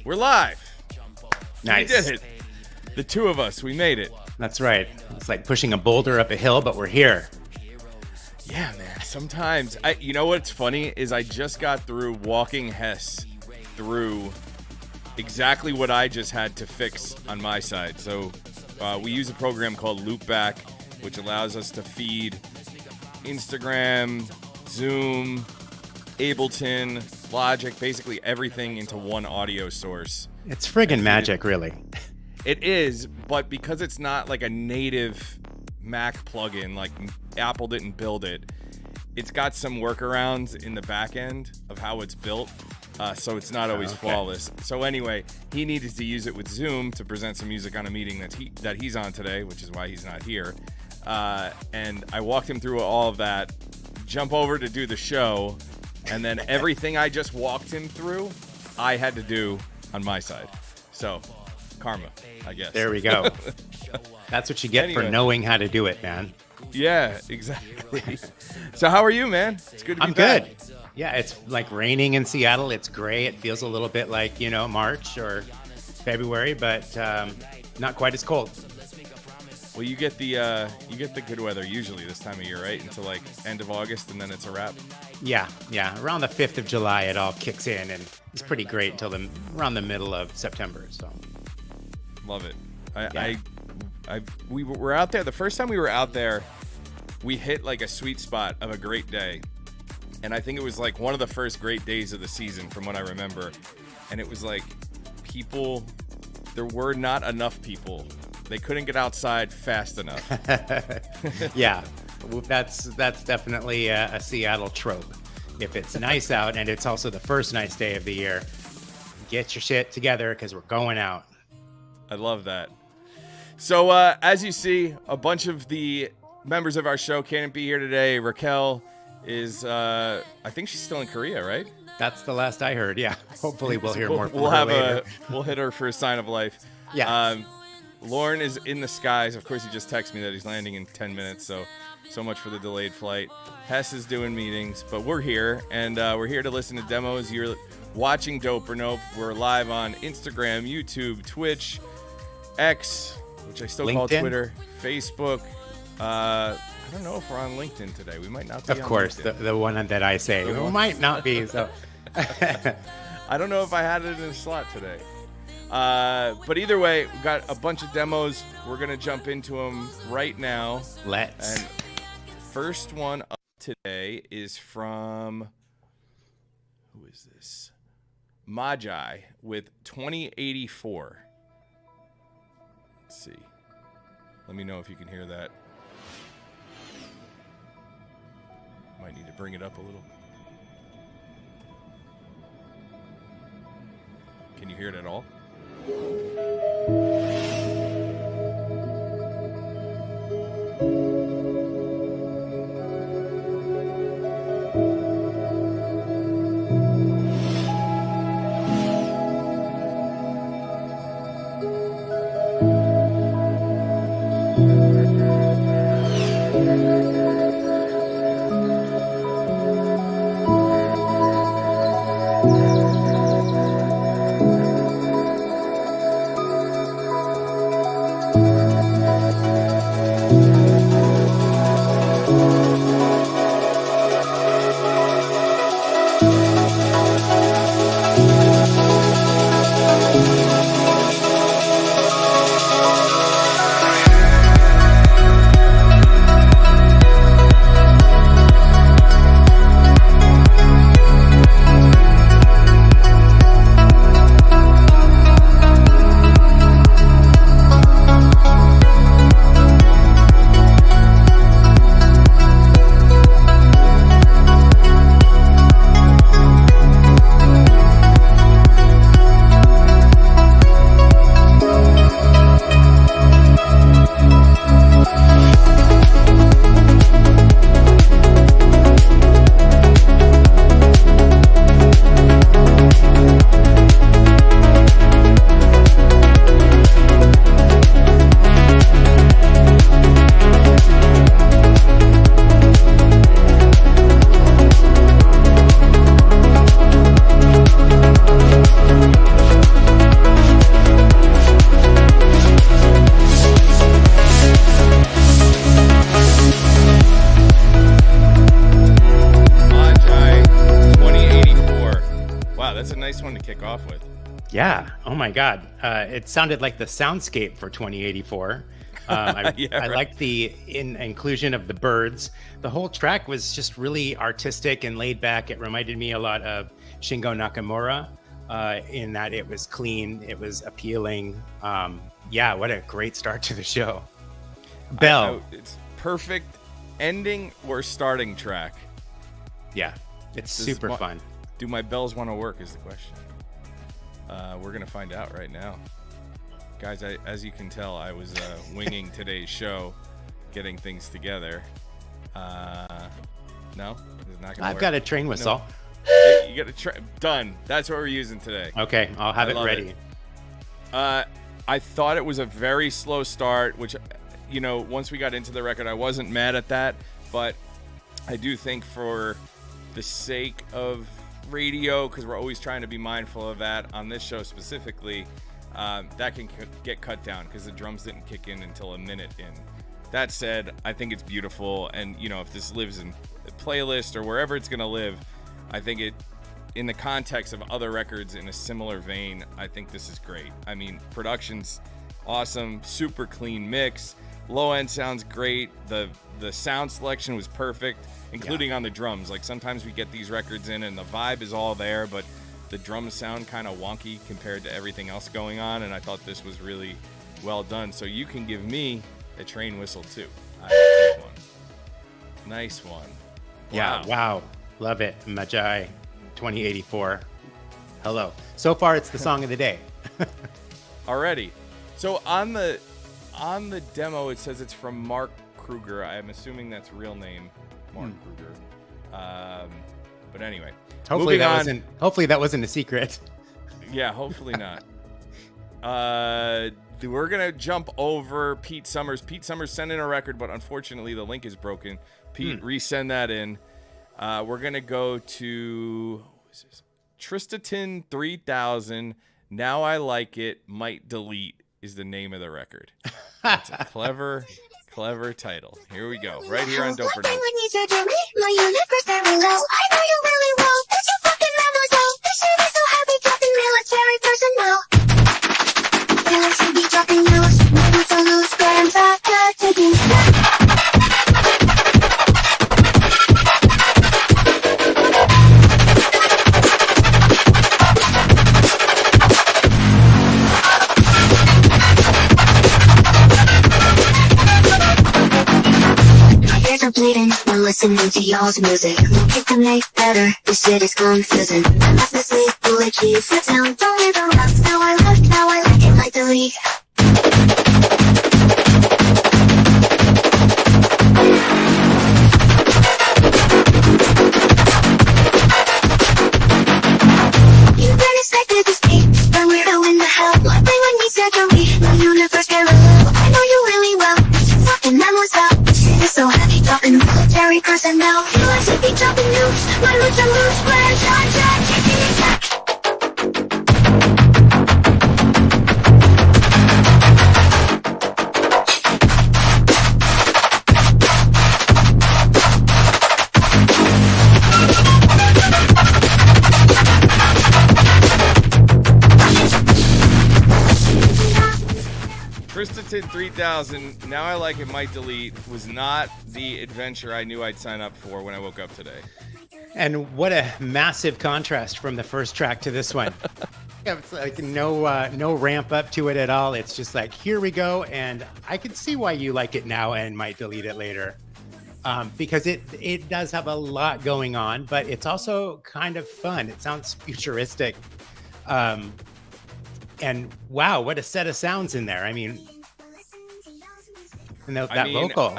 We're live. Nice. We did it. The two of us, we made it. That's right. It's like pushing a boulder up a hill, but we're here. Yeah, man. Sometimes, you know what's funny is I just got through walking Hess through exactly what I just had to fix on my side. So we use a program called Loopback, which allows us to feed Instagram, Zoom, Ableton, Logic, basically everything into one audio source. It's friggin' magic, really. It is, but because it's not like a native Mac plugin, like Apple didn't build it, it's got some workarounds in the back end of how it's built, so it's not always flawless. So anyway, he needed to use it with Zoom to present some music on a meeting that he's on today, which is why he's not here. And I walked him through all of that, jump over to do the show, and then everything I just walked him through, I had to do on my side. So, karma, I guess. There we go. That's what you get for knowing how to do it, man. Yeah, exactly. So how are you, man? It's good to be I'm back. good. Yeah, it's like raining in Seattle. It's gray. It feels a little bit like, March or February, but not quite as cold. Well, you get the good weather usually this time of year, right? Until like end of August, and then it's a wrap. Yeah. Around the 5th of July, it all kicks in, and it's pretty great until around the middle of September. So, love it. We were out there. The first time we were out there, we hit like a sweet spot of a great day, and I think it was like one of the first great days of the season, from what I remember. And it was like people. There were not enough people. They couldn't get outside fast enough. Yeah, that's definitely a Seattle trope. If it's nice out and it's also the first nice day of the year, get your shit together because we're going out. I love that. So as you see, a bunch of the members of our show can't be here today. Raquel is, I think she's still in Korea, right? That's the last I heard. Yeah. Hopefully we'll hear more from her later. We'll hit her for a sign of life. Yeah. Lauren is in the skies. Of course, he just texted me that he's landing in 10 minutes, so much for the delayed flight. Hess is doing meetings, but we're here, and we're here to listen to demos. You're watching Dope or Nope. We're live on Instagram, YouTube, Twitch, X, which I still call LinkedIn? Twitter, Facebook. I don't know if we're on LinkedIn today. We might not be. Of course, the one that I say. We might not be, so. I don't know if I had it in a slot today. But either way, we've got a bunch of demos. We're going to jump into them right now. Let's. And first one up today is from, who is this? Magi with 2084. Let's see. Let me know if you can hear that. Might need to bring it up a little. Can you hear it at all? kick off with. Yeah. Oh my God. It sounded like the soundscape for 2084. I right. liked the inclusion of the birds. The whole track was just really artistic and laid back. It reminded me a lot of Shingo Nakamura in that it was clean, it was appealing. Yeah, what a great start to the show. Bell. It's perfect ending or starting track. Yeah, it's super fun. Do my bells want to work is the question. We're going to find out right now. Guys, as you can tell, I was winging today's show, getting things together. No? It's not gonna I've work? got a train whistle. No. You got a done. That's what we're using today. Okay, I'll have it ready. I thought it was a very slow start, which, you know, once we got into the record, I wasn't mad at that. But I do think for the sake of radio, because we're always trying to be mindful of that on this show specifically, that can get cut down because the drums didn't kick in until a minute in. That said, I think it's beautiful, and you know, if this lives in a playlist or wherever it's going to live, I think it, in the context of other records in a similar vein, I think this is great. I mean, production's awesome, super clean mix, low end sounds great, the sound selection was perfect, including on the drums. Like sometimes we get these records in and the vibe is all there, but the drums sound kind of wonky compared to everything else going on, and I thought this was really well done. So you can give me a train whistle too. I like this one. Nice one. Yeah, wow. Love it. Magi 2084. Hello. So far it's the song of the day. Already. So on the demo it says it's from Mark Kruger. I'm assuming that's real name, Mark Kruger. But anyway. Hopefully that wasn't a secret. Yeah, hopefully not. We're gonna jump over Pete Summers. Pete Summers sent in a record, but unfortunately the link is broken. Pete, resend that in. We're gonna go to Tristatin 3000. Now I Like It, Might Delete is the name of the record. It's a clever title. Here we go. Right here on Doper Notes. My universe very low. I know you really well. But you fucking memos out. This shit is so heavy, dropping military personnel. Yeah, I should be dropping news. Maybe so loose, but I'm fat, taking steps. Are bleeding when listening to y'all's music. No kick to make better, this shit is confusing. I'm not the sleep, bullet keys, sit down, don't interrupt. Now I like it, like the league. You been expected to speak, but weirdo in the hell. One thing when you said to me, my universe very low. I know you really well, you fucking memos out. It's so heavy, dropping military personnel. You like to be dropping nukes. My roots are loose, where's Jack, taking it back. Tristatin 3000, Now I Like It, Might Delete was not the adventure I knew I'd sign up for when I woke up today. And what a massive contrast from the first track to this one. It's like no ramp up to it at all. It's just like, here we go. And I can see why you like it now and might delete it later. Because it does have a lot going on, but it's also kind of fun. It sounds futuristic. And wow, what a set of sounds in there. I mean, vocal.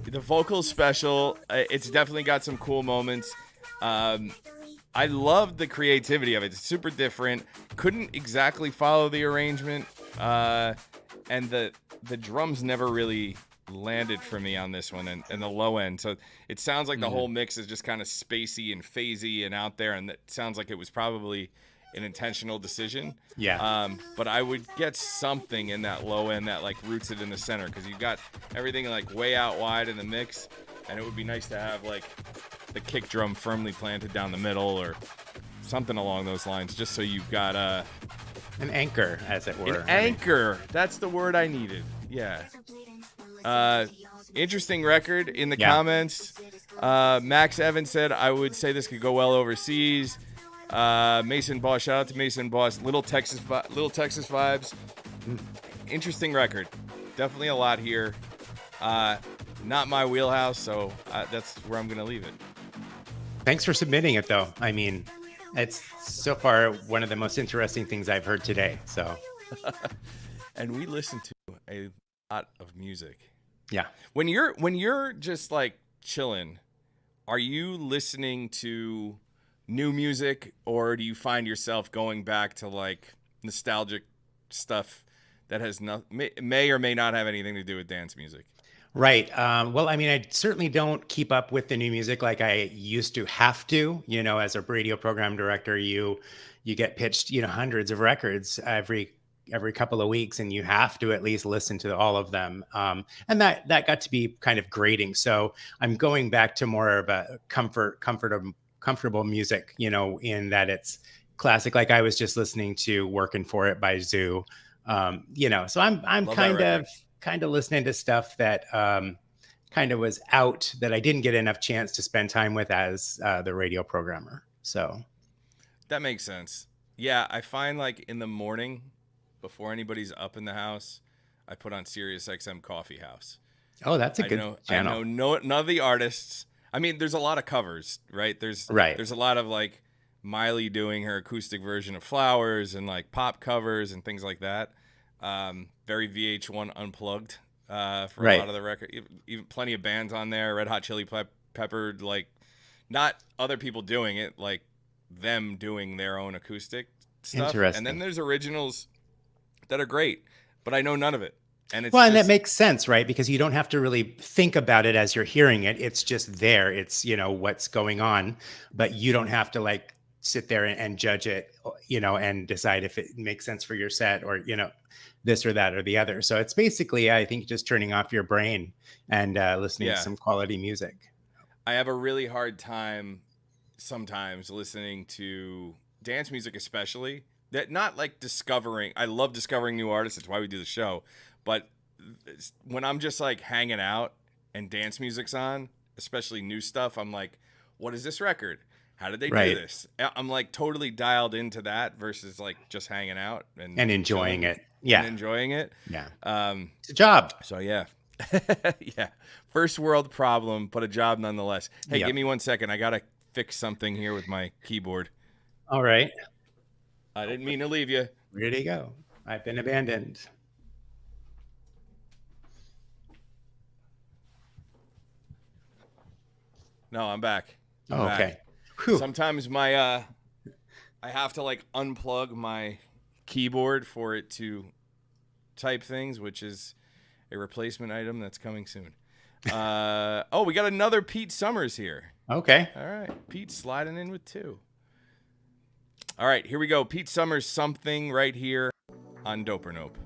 The vocal's special. It's definitely got some cool moments. I love the creativity of it. It's super different. Couldn't exactly follow the arrangement. And the drums never really landed for me on this one and the low end. So it sounds like the whole mix is just kind of spacey and phasey and out there. And it sounds like it was probably an intentional decision. Yeah. But I would get something in that low end that like roots it in the center, because you've got everything like way out wide in the mix, and it would be nice to have like the kick drum firmly planted down the middle or something along those lines, just so you've got an anchor, as it were. An anchor. That's the word I needed. Yeah. Interesting record in the comments. Max Evans said, I would say this could go well overseas. Mason Boss, shout out to Mason Boss. Little Texas vibes. Interesting record. Definitely a lot here. Not my wheelhouse, so that's where I'm going to leave it. Thanks for submitting it, though. I mean, it's so far one of the most interesting things I've heard today. So, and we listen to a lot of music. Yeah. When you're just like chilling, are you listening to new music, or do you find yourself going back to like nostalgic stuff that has may or may not have anything to do with dance music? Right. Well, I mean, I certainly don't keep up with the new music like I used to have to. You know, as a radio program director, you get pitched, hundreds of records every couple of weeks, and you have to at least listen to all of them. And that got to be kind of grating. So I'm going back to more of a comfortable music, in that it's classic. Like I was just listening to "Working for It" by Zoo. So I'm kind of listening to stuff that kind of was out that I didn't get enough chance to spend time with as the radio programmer. So that makes sense. Yeah, I find like in the morning before anybody's up in the house, I put on Sirius XM Coffee House. Oh, that's a good channel. I know none of the artists. I mean, there's a lot of covers, right? There's a lot of like Miley doing her acoustic version of Flowers and like pop covers and things like that. Very VH1 unplugged for a lot of the record. Even plenty of bands on there. Red Hot Chili Pepper, like not other people doing it, like them doing their own acoustic stuff. Interesting. And then there's originals that are great, but I know none of it. And it's and that makes sense, right? Because you don't have to really think about it as you're hearing it. It's just there. It's, what's going on, but you don't have to like sit there and judge it, and decide if it makes sense for your set or, this or that or the other. So it's basically, I think, just turning off your brain and listening to some quality music. I have a really hard time sometimes listening to dance music, especially that not like discovering. I love discovering new artists. That's why we do the show. But when I'm just like hanging out and dance music's on, especially new stuff, I'm like, what is this record? How did they do this? I'm like totally dialed into that versus like just hanging out and enjoying it. Yeah. And enjoying it. Yeah. It's a job. So yeah. Yeah. First world problem, but a job nonetheless. Hey, give me 1 second. I got to fix something here with my keyboard. All right. I didn't mean to leave you. Where'd he go? I've been abandoned. No, I'm back. Okay. Whew. Sometimes I have to like unplug my keyboard for it to type things, which is a replacement item that's coming soon. We got another Pete Summers here. Okay. All right. Pete sliding in with 2. All right, here we go. Pete Summers, Something, right here on Dope or Nope.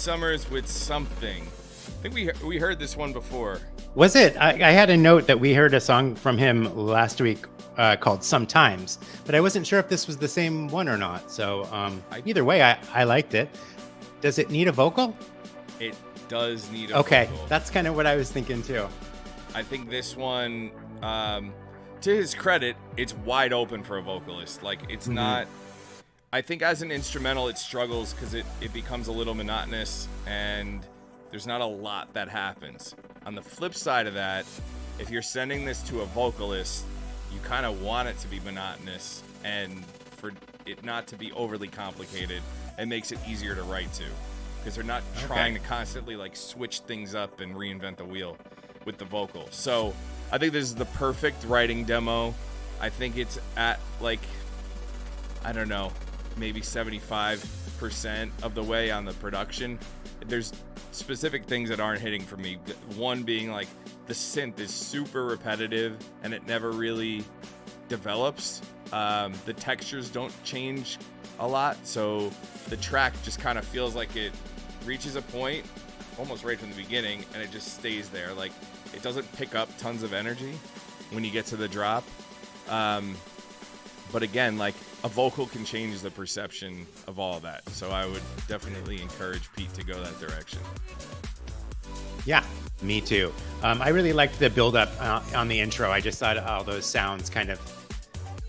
Summers with Something. I think we heard this one before. Was it? I had a note that we heard a song from him last week called Sometimes, but I wasn't sure if this was the same one or not. So either way, I liked it. Does it need a vocal? It does need a vocal. vocal. That's kind of what I was thinking too. I think this one, to his credit, it's wide open for a vocalist. Like, it's not... I think as an instrumental, it struggles because it becomes a little monotonous and there's not a lot that happens. On the flip side of that, if you're sending this to a vocalist, you kind of want it to be monotonous and for it not to be overly complicated. It makes it easier to write to because they're not trying to constantly like switch things up and reinvent the wheel with the vocal. So I think this is the perfect writing demo. I think it's at like, I don't know, maybe 75% of the way on the production. There's specific things that aren't hitting for me. One being like the synth is super repetitive and it never really develops. The textures don't change a lot, so the track just kind of feels like it reaches a point almost right from the beginning and it just stays there. Like, it doesn't pick up tons of energy when you get to the drop. But again, like, a vocal can change the perception of all of that. So I would definitely encourage Pete to go that direction. Yeah, me too. I really liked the build up on the intro. I just thought all those sounds kind of,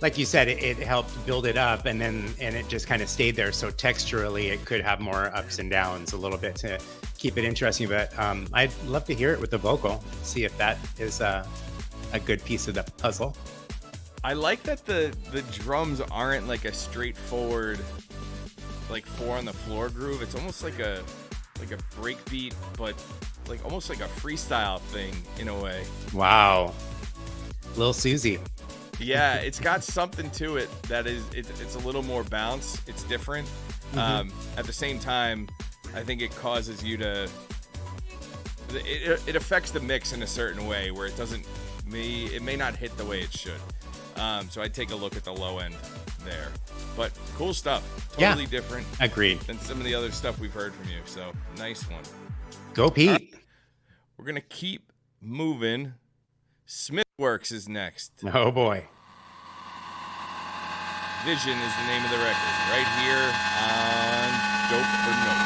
like you said, it helped build it up and it just kind of stayed there. So texturally, it could have more ups and downs a little bit to keep it interesting. But I'd love to hear it with the vocal, see if that is a good piece of the puzzle. I like that the drums aren't like a straightforward, like 4 on the floor groove. It's almost like a breakbeat, but like almost like a freestyle thing in a way. Wow, Lil Susie. Yeah, it's got something to it that is it's a little more bounce. It's different. At the same time, I think it causes you to. It affects the mix in a certain way where it may not hit the way it should. So I'd take a look at the low end there. But cool stuff. Totally different. Agreed. Than some of the other stuff we've heard from you. So nice one. Go Pete. Right. We're going to keep moving. Smithworks is next. Oh boy. Vision is the name of the record. Right here on Dope or Nope.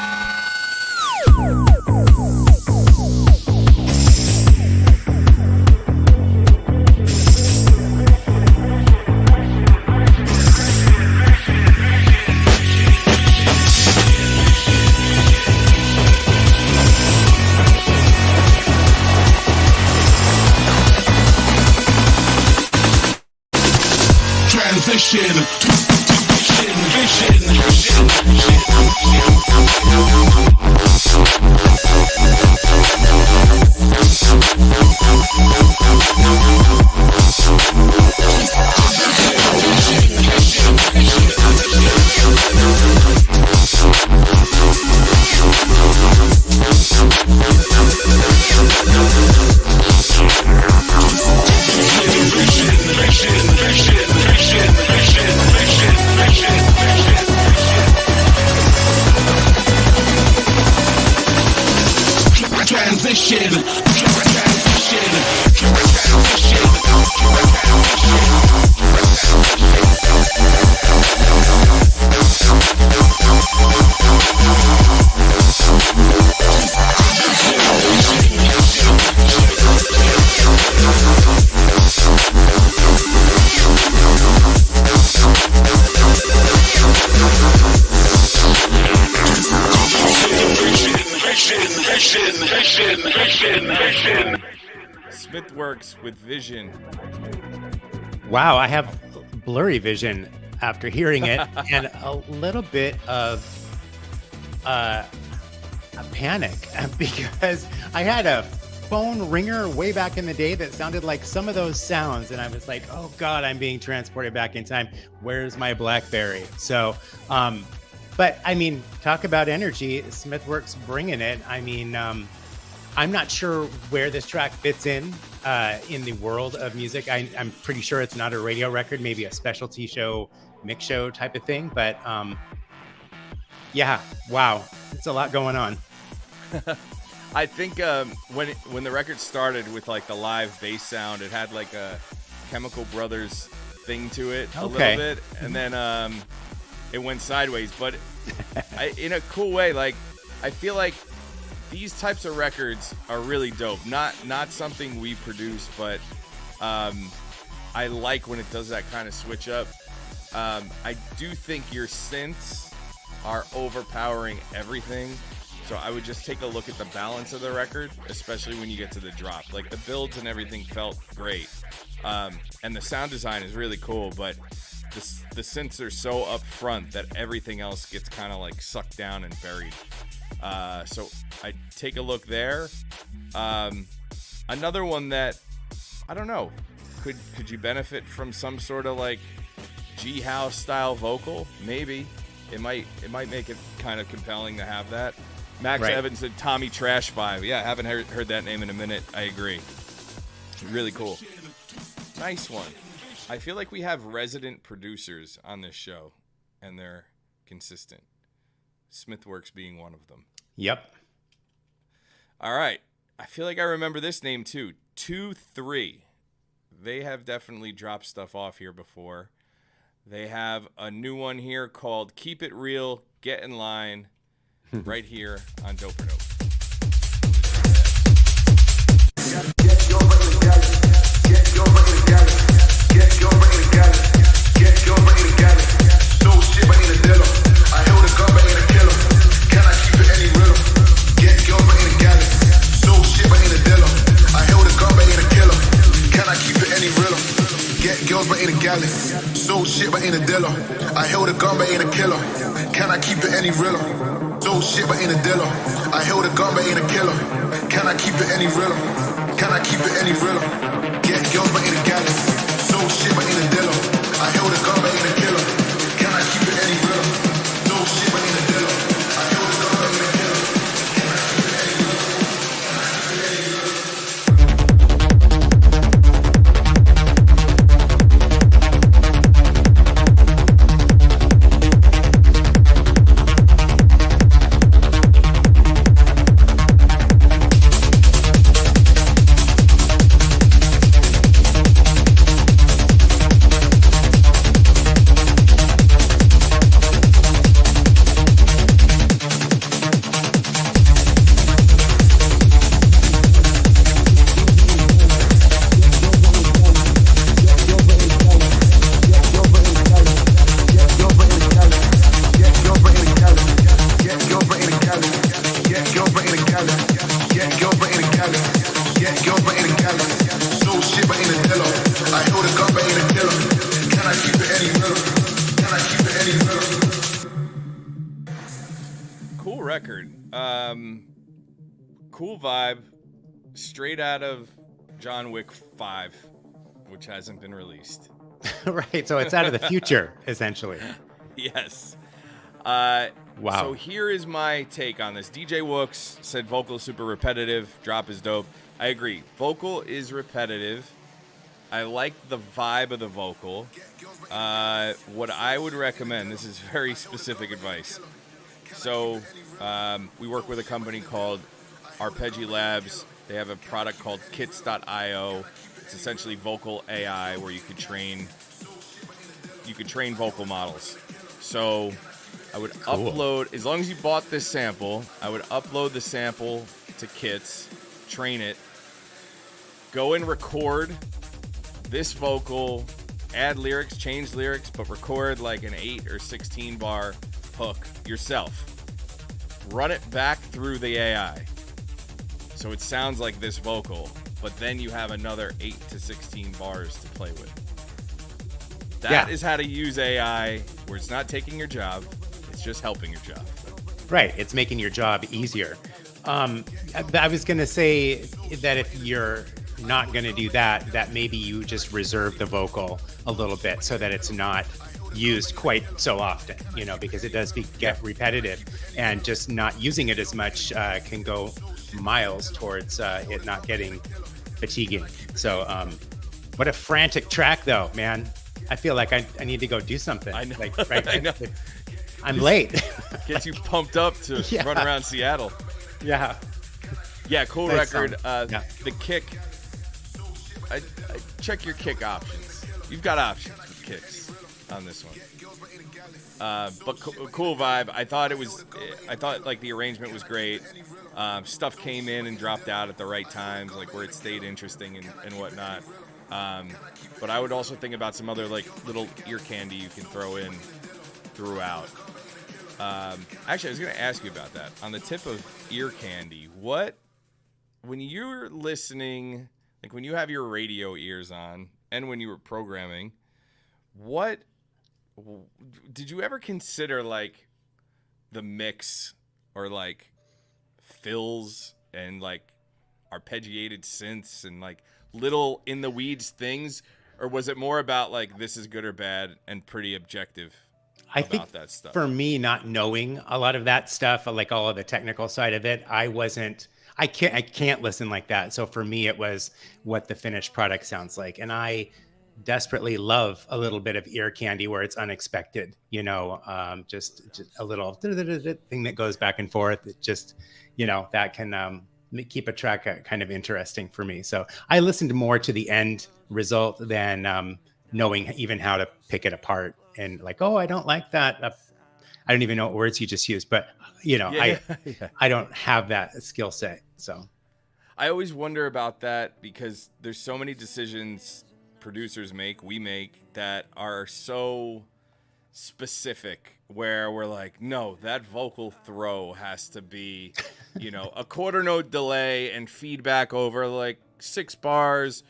Transition. Smithworks with Vision. Wow, I have blurry vision after hearing it and a little bit of a panic because I had a phone ringer way back in the day that sounded like some of those sounds and I was like, oh God, I'm being transported back in time. Where's my BlackBerry? So, but I mean, talk about energy. Smithworks bringing it. I mean, I'm not sure where this track fits in the world of music. I'm pretty sure it's not a radio record, maybe a specialty show, mix show type of thing. But yeah, wow, it's a lot going on. I think when the record started with like the live bass sound, it had like a Chemical Brothers thing to it a little bit, and then it went sideways. But in a cool way, like I feel like these types of records are really dope. Not something we produce, but I like when it does that kind of switch up. I do think your synths are overpowering everything. So I would just take a look at the balance of the record, especially when you get to the drop. Like the builds and everything felt great. And the sound design is really cool, but the synths are so up front that everything else gets kind of like sucked down and buried. So I take a look there. Another one that, I don't know, could you benefit from some sort of like G House style vocal? Maybe. It might make it kind of compelling to have that. Max Evans said Tommy Trash vibe. Yeah, I haven't heard that name in a minute. I agree. Really cool. Nice one. I feel like we have resident producers on this show, and they're consistent. Smithworks being one of them. Yep. All right. I feel like I remember this name too. 2-3. They have definitely dropped stuff off here before. They have a new one here called Keep It Real, Get in Line. Right here on Dope or Dope. Get your brain together. Get your brain together. Get your brain together. Get your brain together. So shit, but ain't a dealer. I held a gun, but ain't a killer. Can I keep it any realer? Get your brain together. So shit, but ain't a dealer. I held a gun, but ain't a killer. Can I keep it any realer? Get girls, but ain't a galley. So shit, but ain't a dealer. I held a gun, but ain't a killer. Can I keep it any realer? So shit, but ain't a dealer. I held a gun, but ain't a killer. Can I keep it any realer? Can I keep it any realer? Get girls, but ain't a galley. So shit, but ain't a dealer. I held a gun, but ain't a killer. Can I keep it any realer? So shit, but ain't a dealer. I held a gun, but ain't a killer. Can I keep it any realer? Can I keep it any realer? Cool record. Cool vibe. Straight out of John Wick 5, which hasn't been released. Right, so it's out of the future, essentially. Yes. Wow. So here is my take on this. DJ Wooks said vocal is super repetitive. Drop is dope. I agree. Vocal is repetitive. I like the vibe of the vocal. What I would recommend, this is very specific advice. So we work with a company called Arpeggi Labs. They have a product called kits.io. It's essentially vocal AI where you could train vocal models. So I would upload, as long as you bought this sample, I would upload the sample to Kits, train it, go and record this vocal, add lyrics, change lyrics, but record like an 8 or 16 bar hook yourself. Run it back through the AI. So it sounds like this vocal, but then you have another 8 to 16 bars to play with. That is how to use AI where it's not taking your job, it's just helping your job. Right, it's making your job easier. I was going to say that if you're not going to do that, that maybe you just reserve the vocal a little bit so that it's not used quite so often, you know, because it does get repetitive, and just not using it as much can go miles towards it not getting fatiguing. So what a frantic track though, man. I feel like I need to go do something. I know. Like, right, I know. I'm late. Gets you pumped up to run around Seattle. Yeah. Yeah, cool Nice record. song. Yeah. The kick. I check your kick options. You've got options with kicks on this one. But cool vibe. I thought like the arrangement was great. Stuff came in and dropped out at the right times, like where it stayed interesting and whatnot. But I would also think about some other like little ear candy you can throw in throughout. Actually, I was going to ask you about that. On the tip of ear candy, when you're listening, like when you have your radio ears on and when you were programming, what did you ever consider like the mix or like fills and like arpeggiated synths and like little in the weeds things, or was it more about like this is good or bad and pretty objective I about think that stuff? for me, not knowing a lot of that stuff, like all of the technical side of it, I can't listen like that. So for me, it was what the finished product sounds like. And I desperately love a little bit of ear candy where it's unexpected, just a little thing that goes back and forth. It just, that can keep a track kind of interesting for me. So I listened more to the end result than knowing even how to pick it apart and like, oh, I don't like that. I don't even know what words you just used, but Yeah. I don't have that skill set. So I always wonder about that because there's so many decisions producers we make that are so specific where we're like, no, that vocal throw has to be, a quarter note delay and feedback over like 6 bars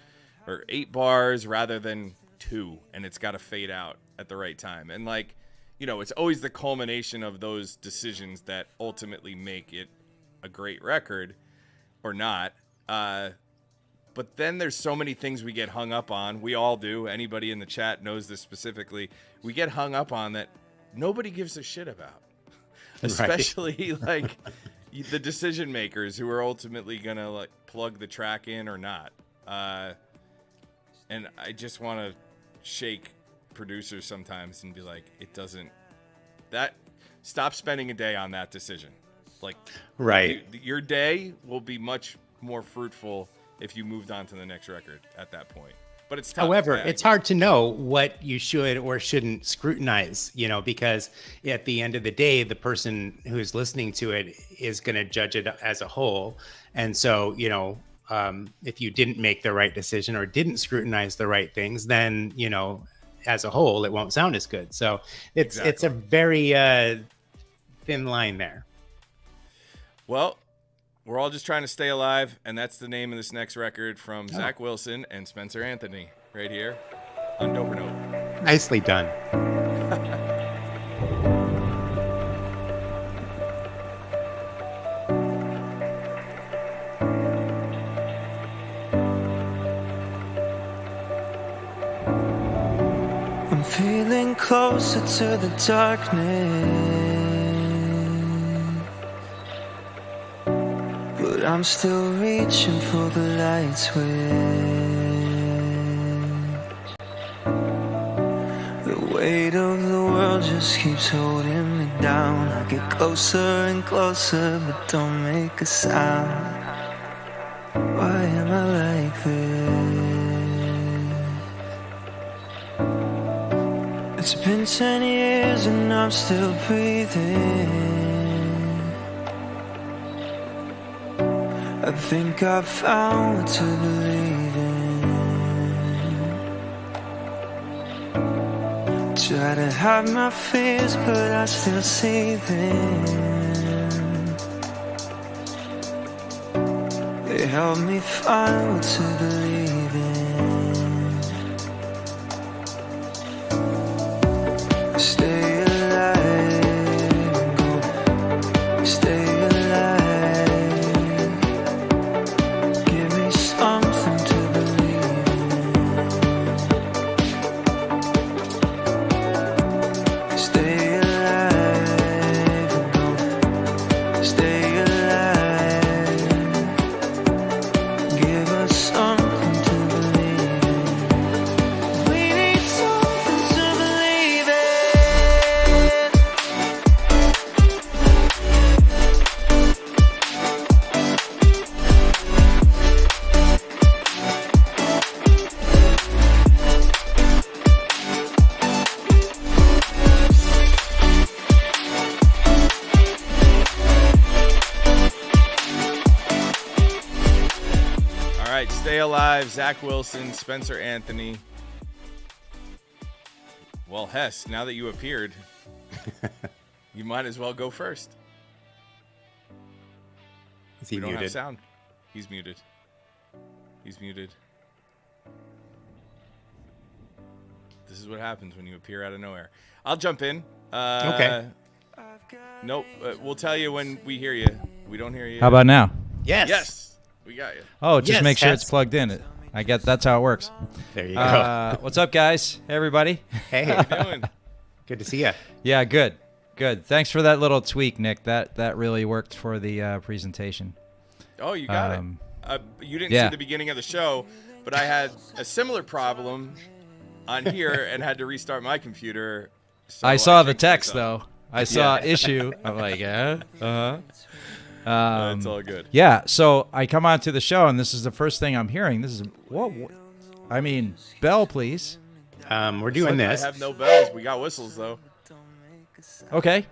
or 8 bars rather than 2, and it's got to fade out at the right time. And like, it's always the culmination of those decisions that ultimately make it a great record or not. But then there's so many things we get hung up on. We all do. Anybody in the chat knows this specifically. We get hung up on that nobody gives a shit about, especially like the decision makers who are ultimately going to like plug the track in or not. And I just want to shake producers sometimes and be like, stop spending a day on that decision. Like, right. Your day will be much more fruitful if you moved on to the next record at that point. But it's tough. However, it's hard to know what you should or shouldn't scrutinize, because at the end of the day, the person who's listening to it is going to judge it as a whole. And so, if you didn't make the right decision or didn't scrutinize the right things, then, as a whole, it won't sound as good. So it's a very thin line there. Well, we're all just trying to stay alive, and that's the name of this next record from Zach Wilson and Spencer Anthony right here on Dope or Nope. Nicely done. I'm feeling closer to the darkness, but I'm still reaching for the light switch. The weight of the world just keeps holding me down. I get closer and closer, but don't make a sound. Why am I like this? It's been 10 years and I'm still breathing. I think I've found what to believe in. Try to hide my fears, but I still see them. They help me find what to believe in. Stay alive and go. Stay alive. Give me something to believe in. Stay alive and go. Stay alive. Give us something to Alive, Zach Wilson, Spencer Anthony. Well, Hess, now that you appeared, you might as well go first. Is he We don't muted? have sound. He's muted. He's muted. This is what happens when you appear out of nowhere. I'll jump in. Okay. Nope. We'll tell you when we hear you. We don't hear you. How about now? Yes. Yes. We got you. Oh, just Yes, make sure Hess. it's plugged in. I get that's how it works. There you go. What's up, guys? Hey, everybody. Hey, How you doing? good to see you. Yeah, good. Thanks for that little tweak, Nick. That really worked for the presentation. Oh, you got Um, it. You didn't yeah. see the beginning of the show, but I had a similar problem on here and had to restart my computer. So I saw the fixed text myself. though. I saw issue. I'm like, yeah. It's all good. Yeah. So I come on to the show, and this is the first thing I'm hearing. This is what? I mean, bell, please. We're doing this. I have no bells. We got whistles though. Okay.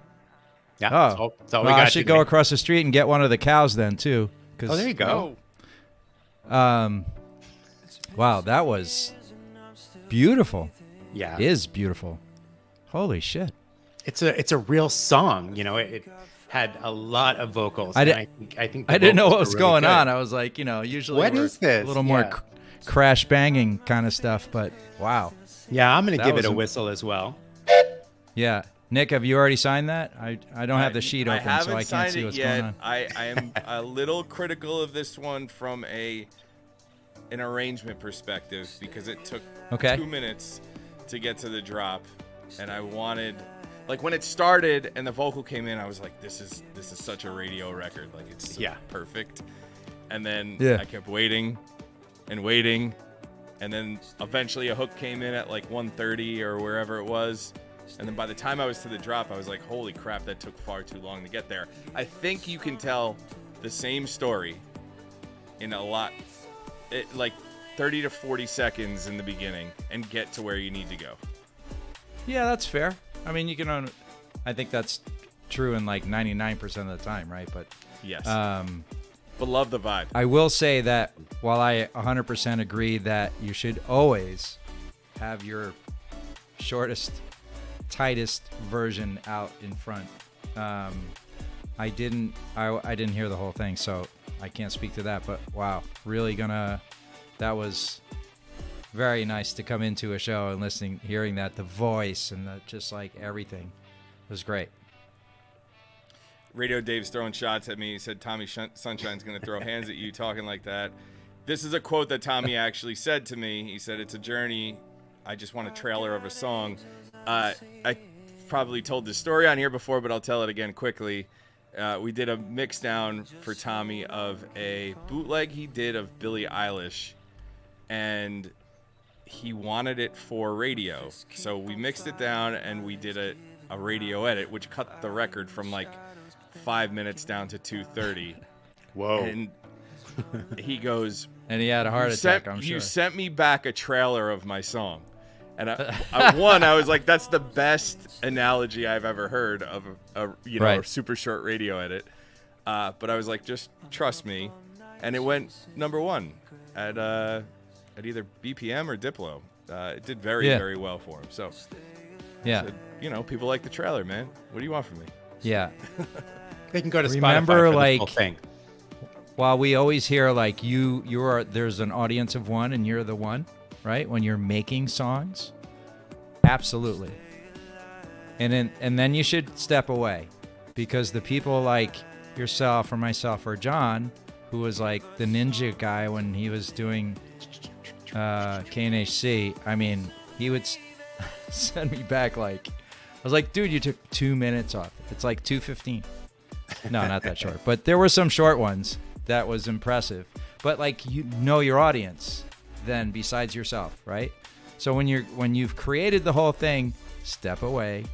Yeah. Oh, that's all we well, got I should today. go across the street and get one of the cows then too. 'Cause, Oh, there you go. Wow, that was beautiful. Yeah. Is beautiful. Holy shit. It's a real song. You know, it had a lot of vocals. I and did- I think the I didn't know vocals what was were really going good. on. I was like, usually What we're is this? a little more Yeah. crash banging kind of stuff, but wow. Yeah, I'm gonna That give was it a a- whistle as well. Yeah. Nick, have you already signed that? I don't have the sheet I open, haven't so I can't signed see it what's yet. going on. I am a little critical of this one from an arrangement perspective because it took Okay. 2 minutes to get to the drop, and I wanted, like, when it started and the vocal came in, I was like, this is such a radio record, like it's so Yeah. perfect. And then Yeah. I kept waiting and waiting, and then eventually a hook came in at like 1:30 or wherever it was. And then by the time I was to the drop, I was like, holy crap, that took far too long to get there. I think you can tell the same story in like 30 to 40 seconds in the beginning and get to where you need to go. Yeah, that's fair. I mean, you can own. I think that's true in like 99% of the time, right? But Yes. But love the vibe. I will say that while I 100% agree that you should always have your shortest, tightest version out in front, I didn't hear the whole thing, so I can't speak to that. But wow, really that was very nice to come into a show and hearing that, the voice and just like everything was great. Radio Dave's throwing shots at me. He said Tommy Sunshine's going to throw hands at you talking like that. This is a quote that Tommy actually said to me. He said, it's a journey. I just want a trailer of a song. I probably told this story on here before, but I'll tell it again quickly. We did a mix down for Tommy of a bootleg he did of Billie Eilish, and he wanted it for radio. So we mixed it down and we did a radio edit, which cut the record from like 5 minutes down to 2:30. Whoa. And he goes, And he had a heart attack, I'm sure. you sent me back a trailer of my song. And I was like, that's the best analogy I've ever heard of a Right. super short radio edit. But I was like, just trust me. And it went number one at either BPM or Diplo. It did very, Yeah. very well for him. So, Yeah. people like the trailer, man. What do you want from me? Yeah. They can go to Remember, Spotify for the like- whole thing. While we always hear like there's an audience of one and you're the one, right? When you're making songs, absolutely. And then you should step away, because the people like yourself or myself or John, who was like the ninja guy when he was doing KNHC, I mean, he would send me back like, I was like, dude, you took 2 minutes off. It's like 2:15. No, not that short, but there were some short ones that was impressive. But like, you know your audience then besides yourself, right? So when you've created the whole thing, step away.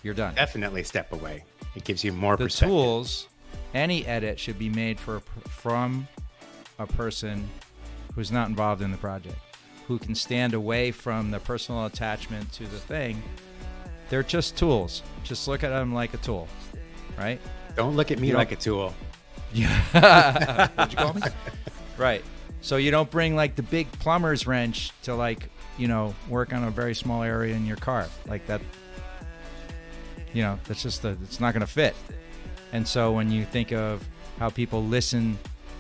You're done. Definitely step away. It gives you more The perspective. tools, any edit should be made from a person who's not involved in the project, who can stand away from the personal attachment to the thing. They're just tools. Just look at them like a tool, right? Don't look at me You like don't- a tool. Yeah. What'd you call me? Right. So you don't bring like the big plumber's wrench to like, work on a very small area in your car. Like that, that's just it's not going to fit. And so when you think of how people listen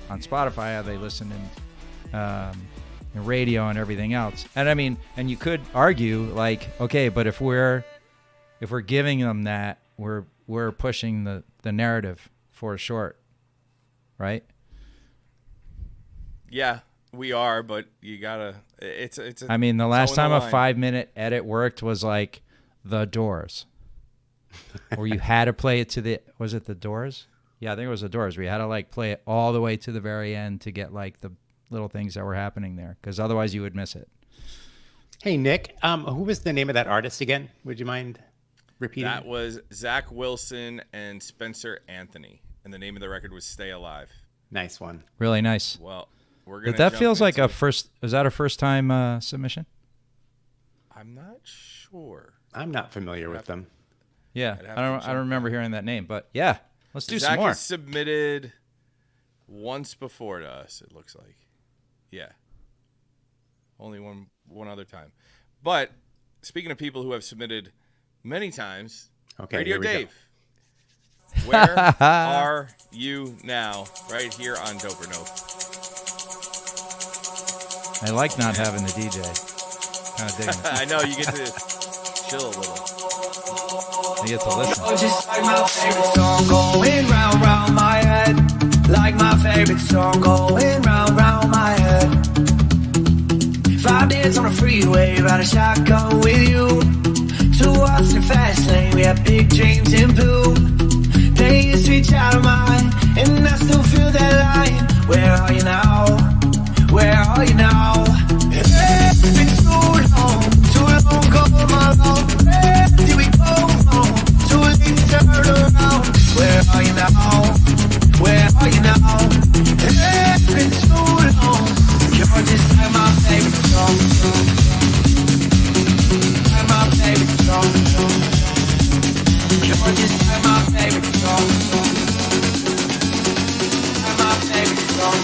on Spotify, how they listen in radio and everything else. And I mean, and you could argue like, okay, but if we're giving them that, we're pushing the narrative for a short, right? Yeah, we are, but you gotta. It's. I mean, the last time a a 5-minute edit worked was like The Doors, where you had to play it to was it The Doors? Yeah, I think it was The Doors. We had to like play it all the way to the very end to get like the little things that were happening there, because otherwise you would miss it. Hey Nick, who was the name of that artist again? Would you mind repeating? That was Zach Wilson and Spencer Anthony, and the name of the record was "Stay Alive." Nice one. Really nice. Well, we're gonna. But that jump feels like into a first. Is that a first time submission? I'm not sure. I'm not familiar with them. Yeah, I'd have I to don't jump remember hearing that name, but yeah, let's do Zach some more. has submitted once before to us. It looks like, yeah, only one other time. But speaking of people who have submitted many times, Okay, Radio here we go. Dave, where are you now? Right here on Dope or Nope. I like not having the DJ. Kind of digging it. I know you get to chill a little. I get to listen. Just like my favorite song going round, round my head. Like my favorite song going round, round my head. 5 days on a freeway, ride a shotgun with you. 2 hours in the fast lane, we had big dreams in blue. They used to be child of mine, and I still feel that line. Where are you now? Where are you now? It's been too long go my love. Did we go home? Too late to turn around. Where are you now? Where are you now? It's been too long. You're just like my favorite song. Like my favorite song. You're just like my favorite song. Like my favorite song.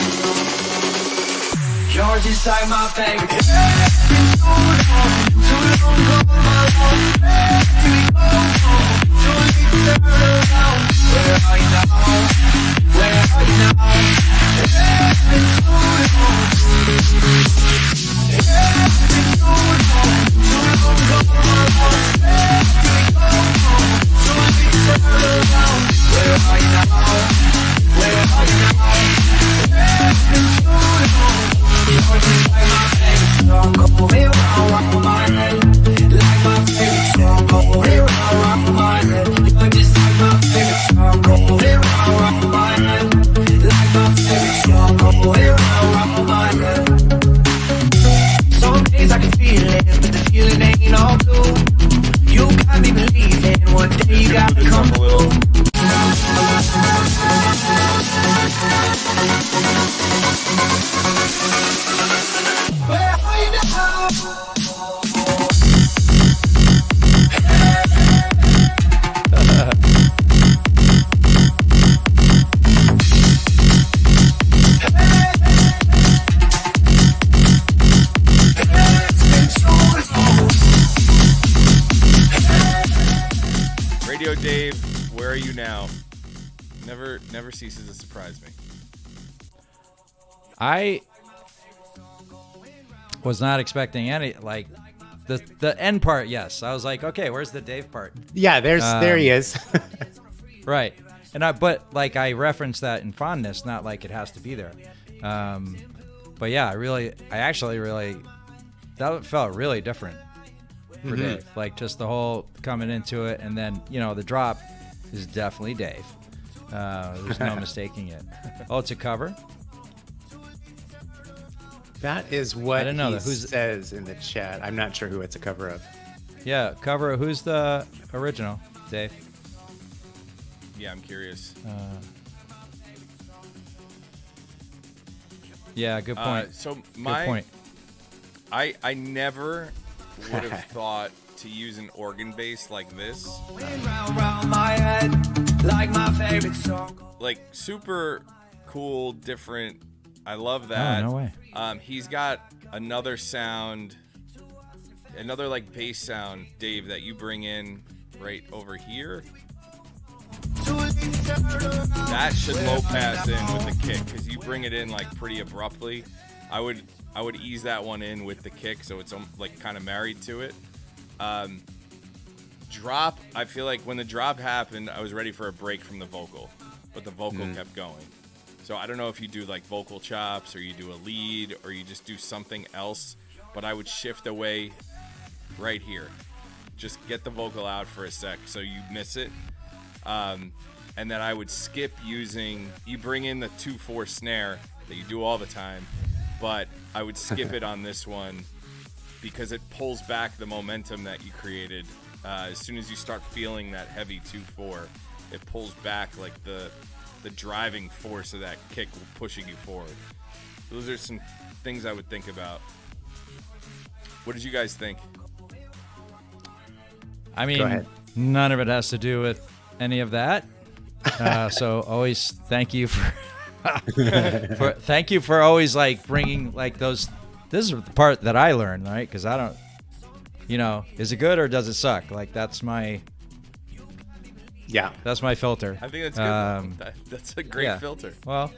You're just like my favorite. It's been too long go my love. Here we go home. Too late to turn around. Where are you now? Where are you now? It's been too long. It's been too long go my love. Here we go home. Too late to turn around. Where are you now? Where are you now? It's been too long. You're just like my favorite song going round, round my head. Like my favorite song going round, round my head. You're just like my favorite song going round, round my head. Like my favorite song going round, round my head. Some days I can feel it, but the feeling ain't all blue. You got me believing one day you gotta come through. Where are you now? Radio Dave, where are you now? Never ceases to surprise me. I was not expecting any like the end part. Yes, I was like, okay, where's the Dave part? Yeah, there he is. Right, but like I referenced that in fondness, not like it has to be there. But yeah, I actually really that felt really different for Dave. Like just the whole coming into it, and then the drop is definitely Dave. There's no mistaking it. Oh, it's a cover. That is what I didn't know he that. says in the chat. I'm not sure who it's a cover of. Yeah, cover. Who's the original? Dave. Yeah, I'm curious. Yeah, good point. So Good point. I never would have thought to use an organ bass like this. Round, round my head, like my favorite song. Like super cool, different I love that. Oh, no way. He's got another sound, another like bass sound, Dave, that you bring in right over here. That should low pass in with the kick because you bring it in like pretty abruptly. I would ease that one in with the kick so it's like kind of married to it. Drop, I feel like when the drop happened, I was ready for a break from the vocal, but the vocal kept going. So I don't know if you do like vocal chops or you do a lead or you just do something else, but I would shift away right here. Just get the vocal out for a sec so you miss it. And then I would skip using, you bring in the 2/4 snare that you do all the time, but I would skip it on this one because it pulls back the momentum that you created. As soon as you start feeling that heavy 2/4, it pulls back like the driving force of that kick pushing you forward. Those are some things I would think about. What did you guys think? I Go ahead. mean, none of it has to do with any of that. So always thank you for, thank you for always like bringing like those. This is the part that I learned, right? Because I don't, is it good or does it suck? Like that's my filter. I think that's good. That's a great filter. Well,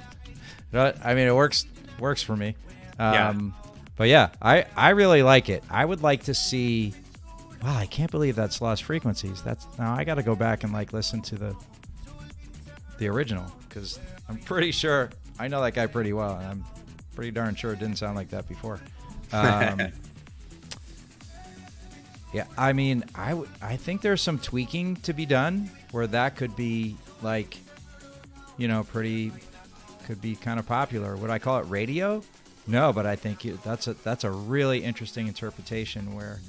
I mean, it works for me. But yeah, I really like it. I would like to see. Wow, I can't believe that's Lost Frequencies. Now I got to go back and like listen to the original because I'm pretty sure I know that guy pretty well, and I'm pretty darn sure it didn't sound like that before. Yeah, I mean, I think there's some tweaking to be done where that could be like, could be kind of popular. Would I call it radio? No, but I think that's a really interesting interpretation where,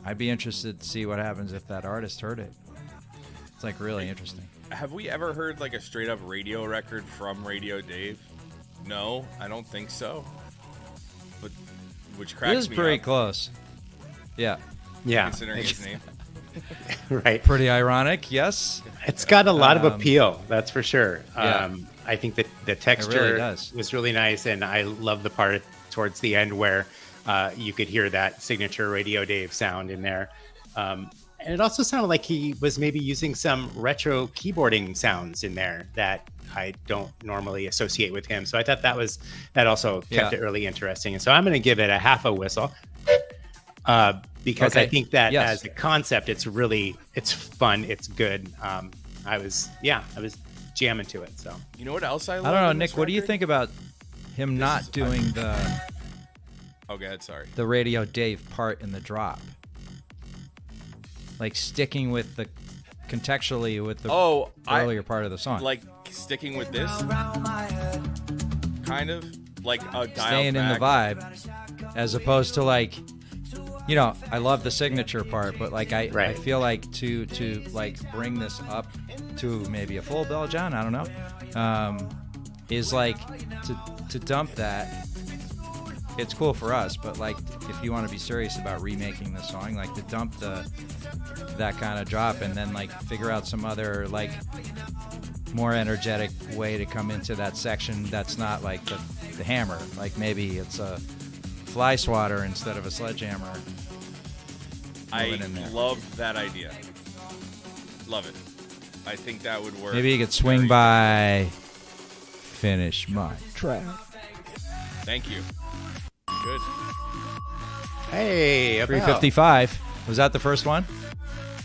I'd be interested to see what happens if that artist heard it. It's like really interesting. Have we ever heard like a straight up radio record from Radio Dave? No, I don't think so. But which cracks me up. This is pretty close. Yeah. Yeah. Considering his name. Right. Pretty ironic, yes. It's got a lot of appeal, that's for sure. Yeah. I think that the texture does. was really nice, and I love the part towards the end where you could hear that signature Radio Dave sound in there. And it also sounded like he was maybe using some retro keyboarding sounds in there that I don't normally associate with him. So I thought that also kept it really interesting. And so I'm going to give it a half a whistle because I think that as a concept, it's fun. It's good. I was jamming to it. So you know what else I love? I don't know, Nick. What do you think about him not doing the? Oh, go ahead. Sorry. The Radio Dave part in the drop. Like sticking with the contextually with the earlier part of the song. Like sticking with this kind of like a dial staying back. in the vibe as opposed to like I love the signature part, but like I feel like to like bring this up to maybe a full Bell John, I don't know, is like to dump that. It's cool for us, but like if you want to be serious about remaking the song, like to dump that kind of drop and then like figure out some other like more energetic way to come into that section that's not like the hammer. Like maybe it's a fly swatter instead of a sledgehammer. I love that idea. Love it. I think that would work. Maybe you could swing by, finish my track. Thank you. Good. Hey, 355. Was that the first one?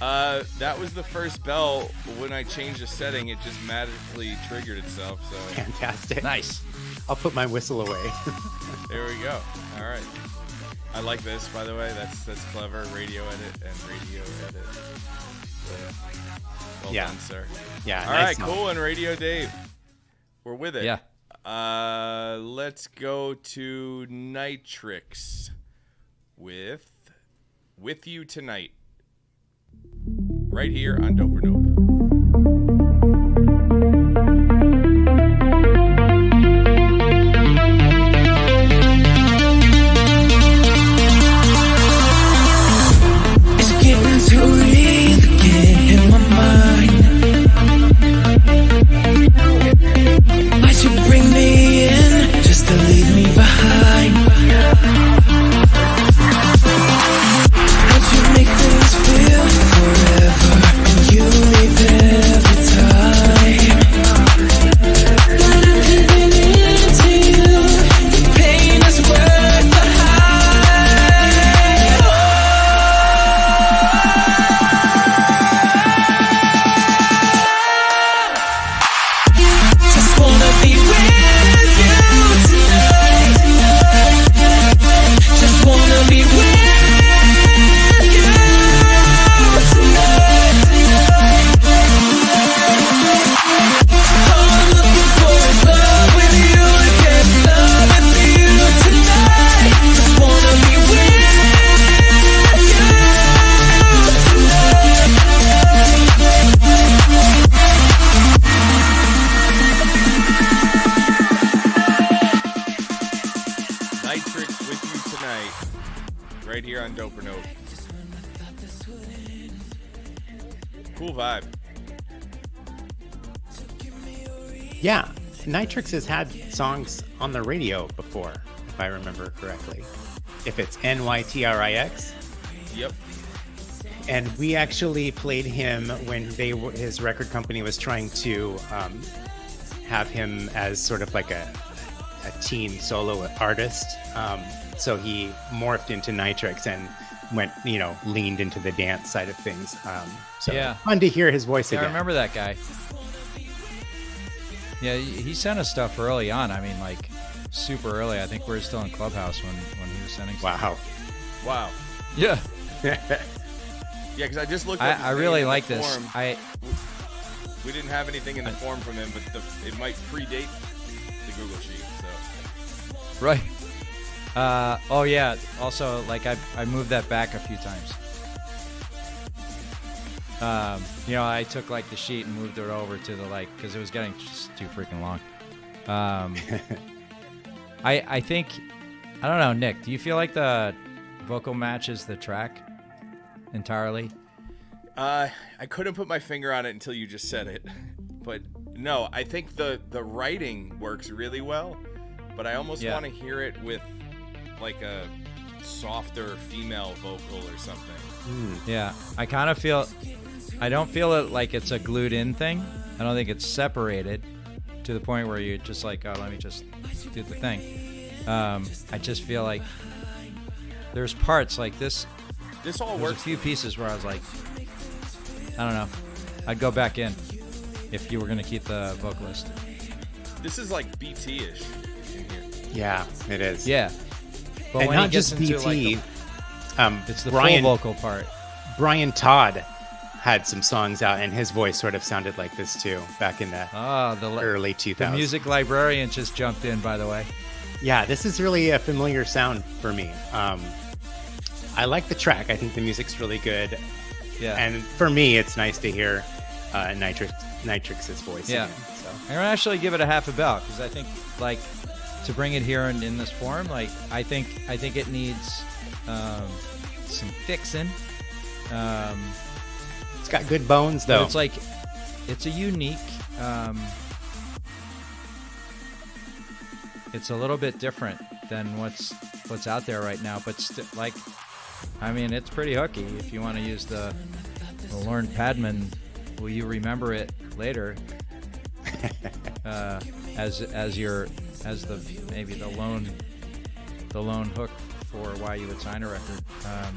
That was the first bell. When I changed the setting, it just magically triggered itself. So fantastic. Nice. I'll put my whistle away. There we go. All right. I like this, by the way. That's clever. Radio edit and radio edit. Well done, sir. Yeah. All right, cool. And Radio Dave, we're with it. Yeah. Let's go to Nitrix with You Tonight. Right here on Dope or Nope. It's getting too late to get in my mind. Nitrix with you tonight, right here on Doper Note. Cool vibe. Yeah, Nitrix has had songs on the radio before, if I remember correctly. If it's NYTRIX. Yep. And we actually played him when his record company was trying to have him as sort of like a teen solo artist. So he morphed into Nitrix and went, leaned into the dance side of things. So Yeah. fun to hear his voice Yeah, again. I remember that guy. Yeah, he sent us stuff early on. I mean, like super early. I think we were still in Clubhouse when he was sending stuff. Wow. Wow. Yeah. Yeah, because I just looked up his I name really in the like this. form. We didn't have anything in the form from him, but it might predate the Google Sheet. So. Right. Oh yeah. Also, like I moved that back a few times. I took like the sheet and moved it over to the because it was getting just too freaking long. I think, I don't know, Nick. Do you feel like the vocal matches the track entirely? I couldn't put my finger on it until you just said it, but no, I think the writing works really well, but I almost want to hear it with like a softer female vocal or something. Yeah, I kind of feel, I don't feel it like it's a glued in thing. I don't think it's separated to the point where you're just like, oh, let me just do the thing. I just feel like there's parts like this. This all There's works. a few pieces where I was like, I don't know. I'd go back in if you were going to keep the vocalist. This is like BT-ish in here. Yeah, it is. Yeah. But And when not he gets just into BT. it's the Brian, full vocal part. Brian Todd had some songs out, and his voice sort of sounded like this too, back in the early 2000s. The music librarian just jumped in, by the way. Yeah, this is really a familiar sound for me. I like the track. I think the music's really good. Yeah. And for me, it's nice to hear Nitrix's voice Yeah. again. So. I'm gonna actually give it a half a bell because I think like to bring it here in this form, like I think it needs some fixing. It's got good bones though. But it's like it's a unique. It's a little bit different than what's out there right now, but I mean, it's pretty hooky. If you want to use the Lorne Padman, will you remember it later? As maybe the lone hook for why you would sign a record.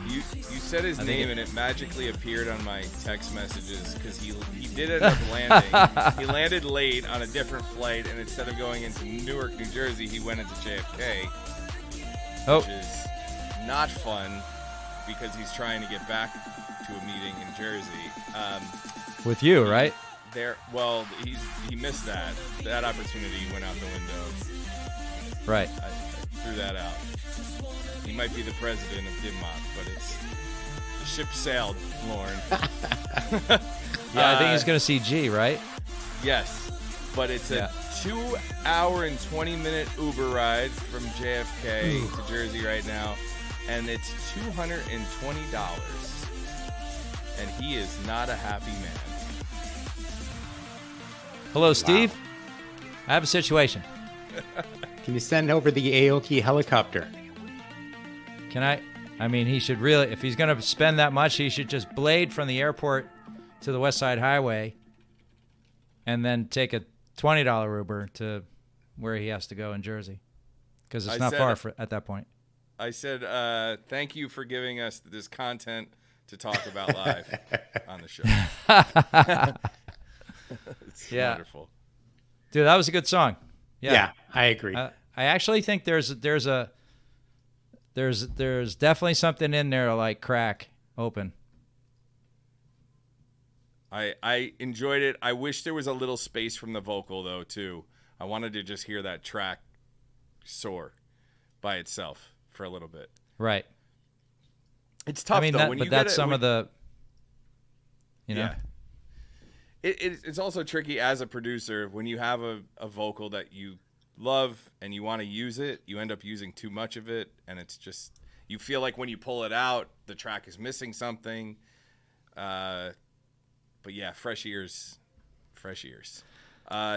You said his name and it magically appeared on my text messages because he did end up landing. He landed late on a different flight, and instead of going into Newark, New Jersey, he went into JFK, which is not fun because he's trying to get back to a meeting in Jersey. With you, right? He missed that. That opportunity went out the window. Right. I threw that out. He might be the president of Dinmont, but the ship sailed, Lauren. Yeah, I think he's going to see G, right? Yes, but it's a 2-hour and 20-minute Uber ride from JFK to Jersey right now, and it's $220, and he is not a happy man. Hello, Steve. I have a situation. Can you send over the Aoki helicopter? Can I? I mean, he should really, if he's going to spend that much, he should just blade from the airport to the West Side Highway and then take a $20 Uber to where he has to go in Jersey. Because it's not far at that point. I said, thank you for giving us this content to talk about live on the show. It's wonderful. Dude, that was a good song. Yeah, I agree. I actually think there's definitely something in there to like crack open. I enjoyed it. I wish there was a little space from the vocal though too. I wanted to just hear that track soar by itself for a little bit. Right. It's tough though. But that's some of the. Yeah. It's also tricky as a producer when you have a vocal that you love and you want to use it, you end up using too much of it, and it's just you feel like when you pull it out, the track is missing something. But yeah, fresh ears.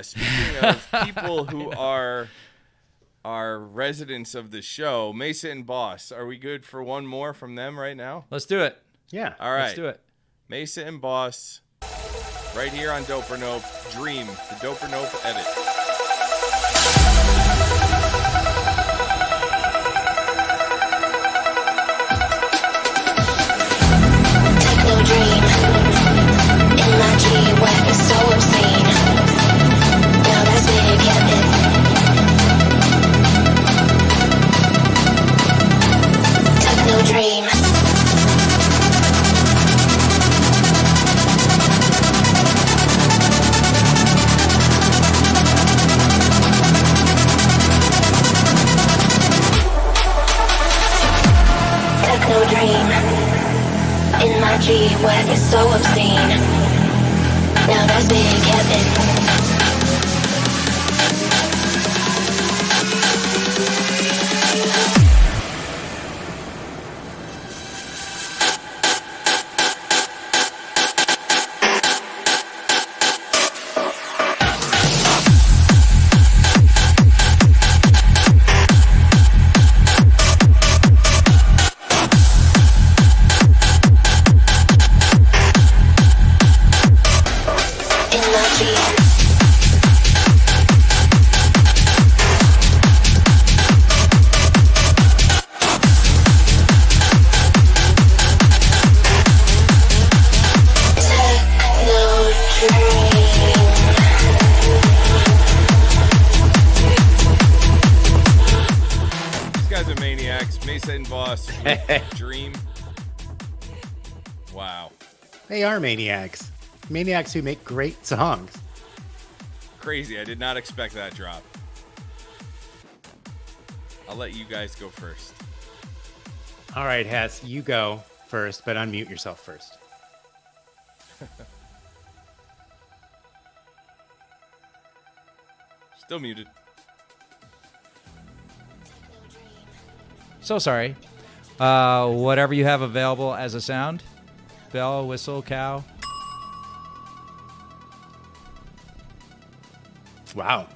Speaking of people who are residents of the show, Mesa and Boss, are we good for one more from them right now? Let's do it. Yeah. All right. Let's do it. Mesa and Boss, right here on Dope or Nope. Dream, the Dope or Nope edit. Techno dream. In my G-Wagon, so obscene. Now that's big heaven. Techno dream. Techno dream. In my G-Wagon, so obscene. Now that's big heaven. In my G. Techno These guys are maniacs. Mesa and Boss, Dream. Wow. They are maniacs. Maniacs who make great songs. Crazy. I did not expect that drop. I'll let you guys go first. All right, Hess, you go first, but unmute yourself first. Still muted. So sorry. Whatever you have available as a sound. Bell, whistle, cow. Wow.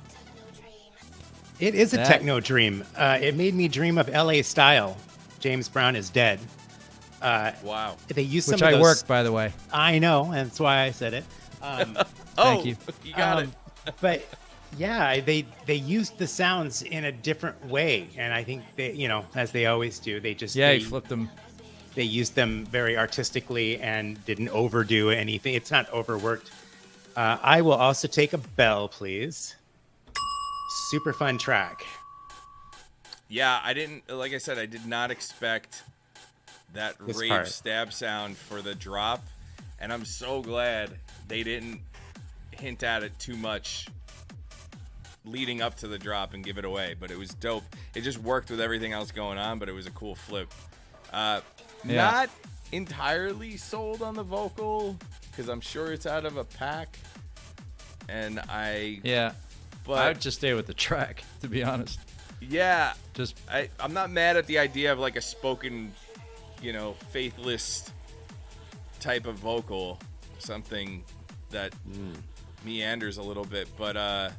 It is a That- techno dream. It made me dream of LA Style. James Brown is dead. Wow. They used some Which of I those. worked, by the way. I know, and that's why I said it. Thank you. You got it. But yeah, they used the sounds in a different way, and I think they, as they always do, they just Yeah, they, he flipped them. they used them very artistically and didn't overdo anything. It's not overworked. I will also take a bell, please. Super fun track. Yeah, I didn't. Like I said, I did not expect that This rave part. stab sound for the drop, and I'm so glad they didn't hint at it too much leading up to the drop and give it away. But it was dope. It just worked with everything else going on, but it was a cool flip. Not entirely sold on the vocal because I'm sure it's out of a pack, and Yeah. But I would just stay with the track, to be honest. yeah. Just I'm not mad at the idea of like a spoken, faithless type of vocal, something that meanders a little bit. But I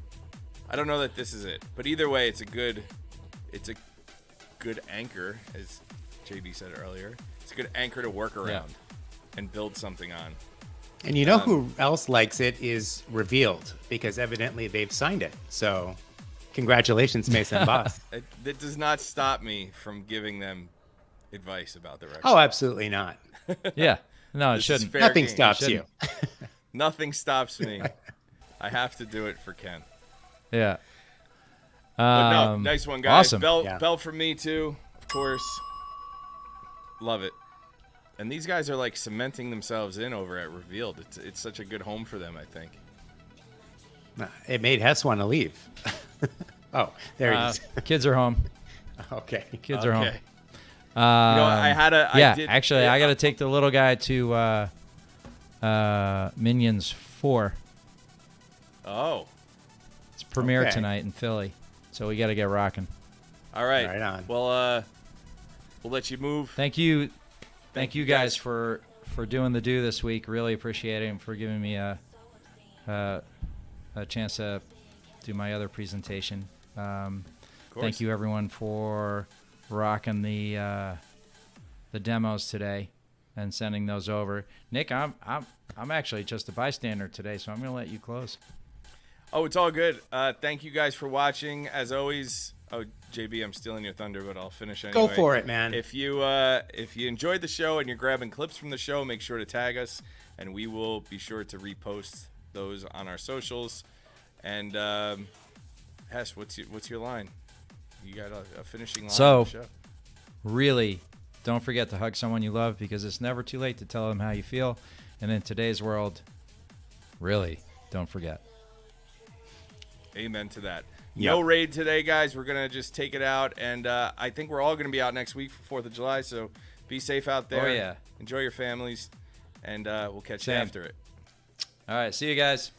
don't know that this is it. But either way, it's a good anchor, as JB said earlier. It's a good anchor to work around and build something on. And you know who else likes it is Revealed, because evidently they've signed it. So congratulations, Mason Boss. That does not stop me from giving them advice about the record. Oh, absolutely not. yeah. No, it This is shouldn't. fair Nothing game. stops you. shouldn't. Nothing stops me. I have to do it for Ken. Yeah. But no, nice one, guys. Awesome. Bell from me too, of course. Love it. And these guys are like cementing themselves in over at Revealed. It's such a good home for them, I think. It made Hess want to leave. Oh, there he is. Kids are home. Okay. Kids are home. Okay. I had a. Yeah, I did, actually, I got to take the little guy to Minions 4. Oh, It's premiere Okay. tonight in Philly. So we got to get rocking. All right. Right on. Well, we'll let you move. Thank you guys for doing the do this week. Really appreciate it, and for giving me a chance to do my other presentation. Thank you everyone for rocking the demos today and sending those over. Nick, I'm actually just a bystander today, so I'm gonna let you close. Oh, it's all good. Thank you guys for watching. As always, JB, I'm stealing your thunder, but I'll finish anyway. Go for it, man. If you enjoyed the show and you're grabbing clips from the show, make sure to tag us, and we will be sure to repost those on our socials. And Hesh, what's your line? You got a finishing line So, of the show. Really, don't forget to hug someone you love, because it's never too late to tell them how you feel. And in today's world, really, don't forget. Amen to that. Yep. No raid today, guys. We're going to just take it out. And I think we're all going to be out next week for 4th of July. So be safe out there. Oh, yeah. Enjoy your families. And we'll catch you Same. after it. All right, see you guys.